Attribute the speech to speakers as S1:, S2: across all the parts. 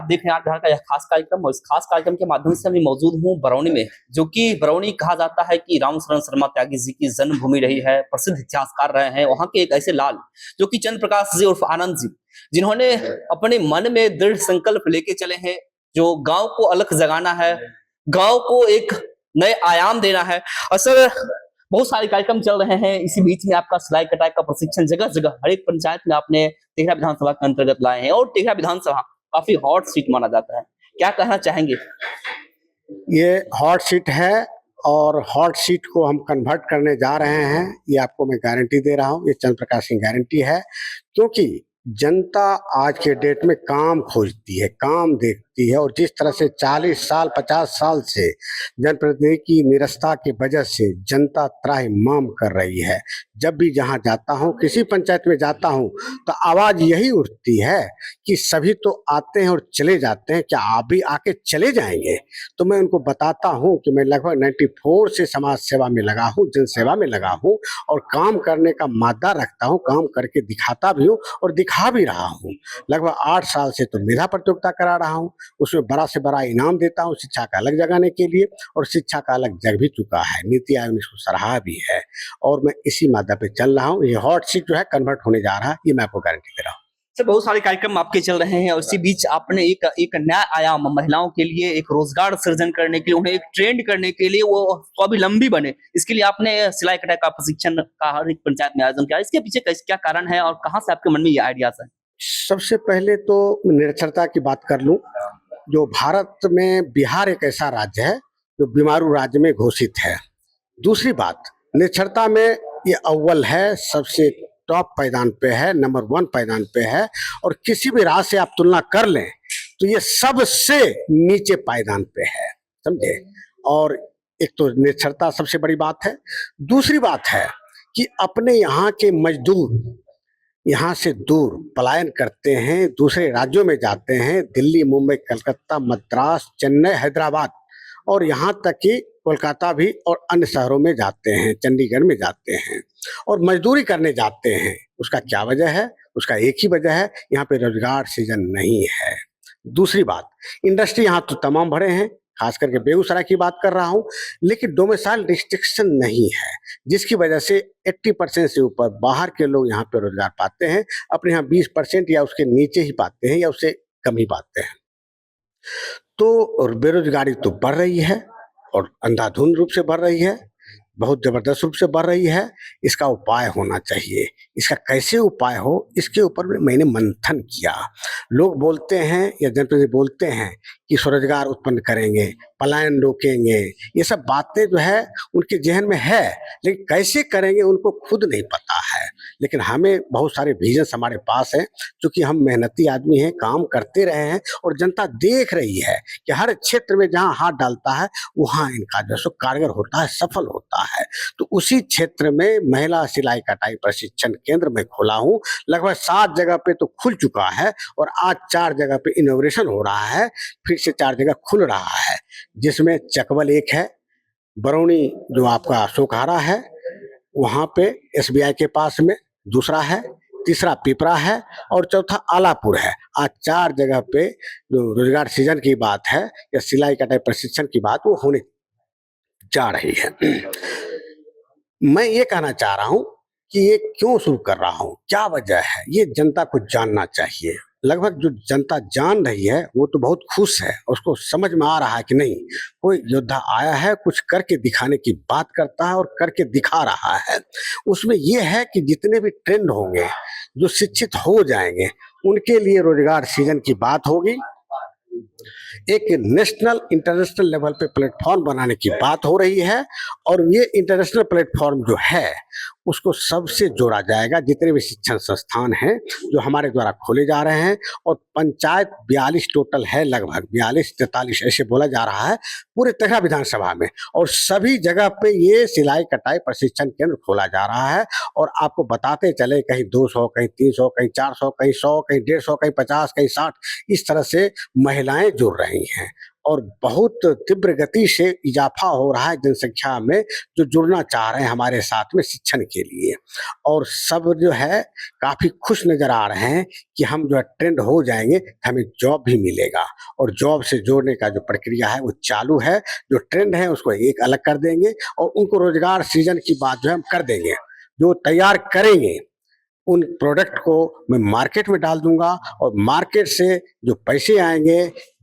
S1: देख रहे हैं आज बिहार का यह खास कार्यक्रम और इस खास कार्यक्रम के माध्यम से मैं मौजूद हूँ बरौनी में, जो कि बरौनी कहा जाता है कि रामशरण शर्मा त्यागी जी की जन्मभूमि रही है। प्रसिद्ध इतिहासकार रहे हैं वहाँ के एक ऐसे लाल जो कि चंद्र प्रकाश जी उर्फ आनंद जी, जिन्होंने अपने मन में दृढ़ संकल्प लेके चले हैं, जो गांव को अलग जगाना है, गांव को एक नए आयाम देना है। असल बहुत सारे कार्यक्रम चल रहे हैं, इसी बीच में आपका सिलाई कटाई का प्रशिक्षण जगह जगह हर एक पंचायत में आपने टेहरा विधानसभा के अंतर्गत लाए हैं और टेहरा विधानसभा काफी हॉट सीट माना जाता है। क्या कहना चाहेंगे?
S2: ये हॉट सीट है और हॉट सीट को हम कन्वर्ट करने जा रहे हैं, ये आपको मैं गारंटी दे रहा हूँ। ये चंद्र प्रकाश की गारंटी है, क्योंकि जनता आज के डेट में काम खोजती है, काम देखती है। और जिस तरह से 40 साल 50 साल से जनप्रतिनिधि की निरस्ता की वजह से जनता त्राहिमाम कर रही है। जब भी जहां जाता हूं, किसी पंचायत में जाता हूं, तो आवाज यही उठती है कि सभी तो आते हैं और चले जाते हैं, क्या आप भी आके चले जाएंगे? तो मैं उनको बताता हूं कि मैं लगभग 94 से समाज सेवा में लगा हूं, जन सेवा में लगा हूं और काम करने का मादा रखता हूं, काम करके दिखाता भी हूं और दिखा भी रहा हूं। लगभग 8 साल से तो मेधा प्रतियोगिता करा रहा हूं, उसमें बड़ा से बड़ा इनाम देता हूं शिक्षा का अलग जगाने के लिए, और शिक्षा का अलग जग भी चुका है, नीति आयोग ने इसको सराहा भी है। और मैं इसी मादा पे चल रहा हूँ। ये हॉट सीट जो है कन्वर्ट होने जा रहा है, ये मैं आपको गारंटी दे रहा हूँ।
S1: सर, बहुत सारे कार्यक्रम आपके चल रहे हैं और इसी बीच आपने एक नया आयाम महिलाओं के लिए एक रोजगार सृजन करने के लिए, उन्हें एक ट्रेंड करने के लिए वो स्वावलंबी बने, इसके लिए आपने सिलाई कटाई का प्रशिक्षण का हर एक पंचायत में आयोजन किया। इसके पीछे क्या कारण है और कहाँ से आपके मन में ये आइडियाज है?
S2: सबसे पहले तो निरक्षरता की बात कर लूं। जो भारत में बिहार एक ऐसा राज्य है जो बीमारू राज्य में घोषित है। दूसरी बात, निरक्षरता में ये अव्वल है, सबसे टॉप पायदान पे है, नंबर 1 पायदान पे है। और किसी भी राज्य से आप तुलना कर लें तो ये सबसे नीचे पायदान पे है, समझे। और एक तो निरक्षरता सबसे बड़ी बात है। दूसरी बात है कि अपने यहाँ के मजदूर यहाँ से दूर पलायन करते हैं, दूसरे राज्यों में जाते हैं, दिल्ली, मुंबई, कलकत्ता, मद्रास, चेन्नई, हैदराबाद और यहाँ तक कि कोलकाता भी और अन्य शहरों में जाते हैं, चंडीगढ़ में जाते हैं और मजदूरी करने जाते हैं। उसका क्या वजह है? उसका एक ही वजह है, यहाँ पे रोजगार सृजन नहीं है। दूसरी बात, इंडस्ट्री यहाँ तो तमाम भरे हैं, खास करके बेगूसराय की बात कर रहा हूँ, लेकिन डोमिसाइल रिस्ट्रिक्शन नहीं है, जिसकी वजह से 80% से ऊपर बाहर के लोग यहाँ पे रोजगार पाते हैं। अपने यहाँ 20% या उसके नीचे ही पाते हैं या उससे कम ही पाते हैं। तो बेरोजगारी तो बढ़ रही है और अंधाधुंध रूप से बढ़ रही है, बहुत जबरदस्त रूप से बढ़ रही है। इसका उपाय होना चाहिए। इसका कैसे उपाय हो, इसके ऊपर मैंने मंथन किया। लोग बोलते हैं या जनप्रतिनिधि बोलते हैं कि स्वरोजगार उत्पन्न करेंगे, पलायन रोकेंगे, ये सब बातें जो है उनके जहन में है, लेकिन कैसे करेंगे उनको खुद नहीं पता है। लेकिन हमें बहुत सारे विजन हमारे पास हैं, क्योंकि हम मेहनती आदमी हैं, काम करते रहे हैं और जनता देख रही है कि हर क्षेत्र में जहाँ हाथ डालता है वहाँ इनका जो सो कारगर होता है, सफल होता है। तो उसी क्षेत्र में महिला सिलाई कटाई प्रशिक्षण केंद्र में खोला हूँ। लगभग 7 जगह पे तो खुल चुका है और आज 4 जगह पे इनोग्रेशन हो रहा है, फिर से 4 जगह खुल रहा है, जिसमें चकबल एक है, बरौनी जो आपका सोकहारा है वहाँ पे एसबीआई के पास में, दूसरा है, तीसरा पिपरा है और चौथा आलापुर है। आज 4 जगह पे जो रोजगार सृजन की बात है या सिलाई कटाई प्रशिक्षण की बात वो होने जा रही है। मैं ये कहना चाह रहा हूँ कि ये क्यों शुरू कर रहा हूँ, क्या वजह है, ये जनता को जानना चाहिए। लगभग जो जनता जान रही है वो तो बहुत खुश है, उसको समझ में आ रहा है कि नहीं, कोई योद्धा आया है, कुछ करके दिखाने की बात करता है और करके दिखा रहा है। उसमें ये है कि जितने भी ट्रेंड होंगे, जो शिक्षित हो जाएंगे, उनके लिए रोजगार सृजन की बात होगी। एक नेशनल इंटरनेशनल लेवल पे प्लेटफॉर्म बनाने की बात हो रही है और ये इंटरनेशनल प्लेटफॉर्म जो है उसको सबसे जोड़ा जाएगा। जितने भी शिक्षण संस्थान हैं जो हमारे द्वारा खोले जा रहे हैं, और पंचायत 42 टोटल है, लगभग 42-43 ऐसे बोला जा रहा है पूरे टेहरा विधानसभा में, और सभी जगह पे ये सिलाई कटाई प्रशिक्षण केंद्र खोला जा रहा है। और आपको बताते चले, कहीं 200, कहीं 300, कहीं 400, कहीं 100, कहीं 150, कहीं 50, कहीं 60, इस तरह से महिलाएं जो रही हैं और बहुत तीव्र गति से इजाफा हो रहा है जनसंख्या में, जो जुड़ना चाह रहे हैं हमारे साथ में शिक्षण के लिए। और सब जो है काफ़ी खुश नज़र आ रहे हैं कि हम जो है ट्रेंड हो जाएंगे, हमें जॉब भी मिलेगा और जॉब से जोड़ने का जो प्रक्रिया है वो चालू है। जो ट्रेंड है उसको एक अलग कर देंगे और उनको रोजगार सृजन की बात जो है हम कर देंगे। जो तैयार करेंगे उन प्रोडक्ट को मैं मार्केट में डाल दूंगा और मार्केट से जो पैसे आएंगे,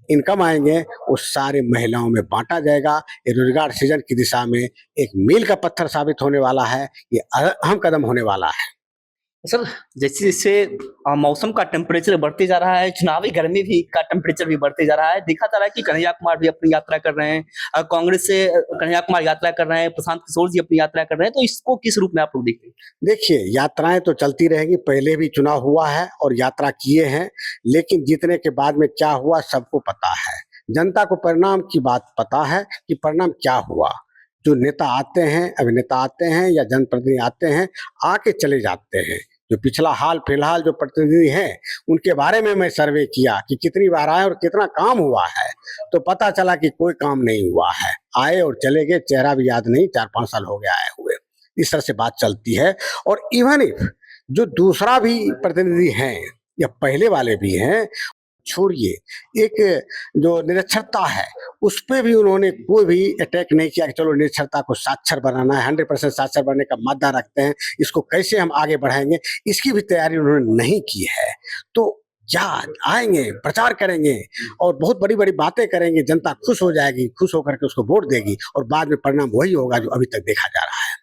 S2: इनकम आएंगे, वो सारे महिलाओं में बांटा जाएगा। ये रोजगार सृजन की दिशा में एक मील का पत्थर साबित होने वाला है, ये अहम कदम होने वाला है।
S1: सर, जैसे जैसे मौसम का टेम्परेचर बढ़ते जा रहा है, चुनावी गर्मी भी का टेम्परेचर भी बढ़ते जा रहा है। देखा जा रहा है कि कन्हैया कुमार भी अपनी यात्रा कर रहे हैं, कांग्रेस से कन्हैया कुमार यात्रा कर रहे हैं, प्रशांत किशोर जी अपनी यात्रा कर रहे हैं, तो इसको किस रूप में आप लोग देखते हैं?
S2: देखिए, यात्राएं तो चलती रहेंगी, पहले भी चुनाव हुआ है और यात्रा किए हैं, लेकिन जीतने के बाद में क्या हुआ सबको पता है। जनता को परिणाम की बात पता है कि परिणाम क्या हुआ। जो नेता आते हैं, अभिनेता आते हैं या जनप्रतिनिधि आते हैं, आके चले जाते हैं। जो पिछला हाल फिलहाल जो प्रतिनिधि हैं, उनके बारे में मैं सर्वे किया कि कितनी बार आए और कितना काम हुआ है, तो पता चला कि कोई काम नहीं हुआ है। आए और चले गए, चेहरा भी याद नहीं, 4-5 साल हो गया आए हुए। इस तरह से बात चलती है। और इवन इफ जो दूसरा भी प्रतिनिधि हैं या पहले वाले भी हैं, छोड़िए, एक जो निरक्षरता है उस पे भी उन्होंने कोई भी अटैक नहीं किया कि चलो निरक्षरता को साक्षर बनाना है, 100% साक्षर बनने का मादा रखते हैं, इसको कैसे हम आगे बढ़ाएंगे, इसकी भी तैयारी उन्होंने नहीं की है। तो क्या आएंगे, प्रचार करेंगे और बहुत बड़ी बड़ी बातें करेंगे, जनता खुश हो जाएगी, खुश होकर के उसको वोट देगी और बाद में परिणाम वही होगा जो अभी तक देखा जा रहा है।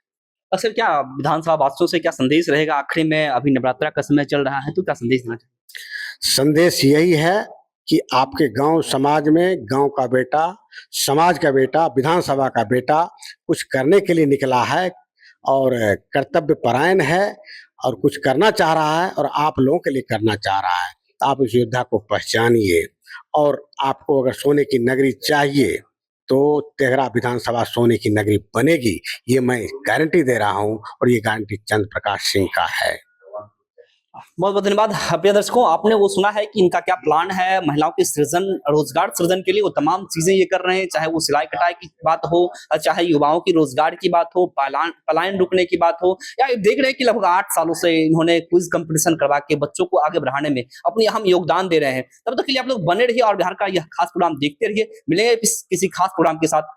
S1: अक्सर क्या विधानसभा वासियों से क्या संदेश रहेगा आखिरी में? अभी नवरात्रा का समय चल रहा है, तो क्या संदेश देना चाहिए?
S2: संदेश यही है कि आपके गांव समाज में गांव का बेटा, समाज का बेटा, विधानसभा का बेटा कुछ करने के लिए निकला है और कर्तव्य परायण है और कुछ करना चाह रहा है और आप लोगों के लिए करना चाह रहा है। तो आप इस योद्धा को पहचानिए और आपको अगर सोने की नगरी चाहिए तो तेघरा विधानसभा सोने की नगरी बनेगी, ये मैं गारंटी दे रहा हूँ और ये गारंटी चंद्र प्रकाश सिंह का है।
S1: बहुत बहुत धन्यवाद। प्रिय दर्शकों, आपने वो सुना है कि इनका क्या प्लान है महिलाओं के सृजन, रोजगार सृजन के लिए। वो तमाम चीजें ये कर रहे हैं, चाहे वो सिलाई कटाई की बात हो, चाहे युवाओं की रोजगार की बात हो, पलायन रुकने की बात हो, या ये देख रहे हैं कि लगभग 8 सालों से इन्होंने क्विज कंपटीशन करवा के बच्चों को आगे बढ़ाने में अपनी अहम योगदान दे रहे हैं। तब तक के लिए आप लोग बने रहिए और बिहार का यह खास प्रोग्राम देखते रहिए। मिलेंगे किसी खास प्रोग्राम के साथ।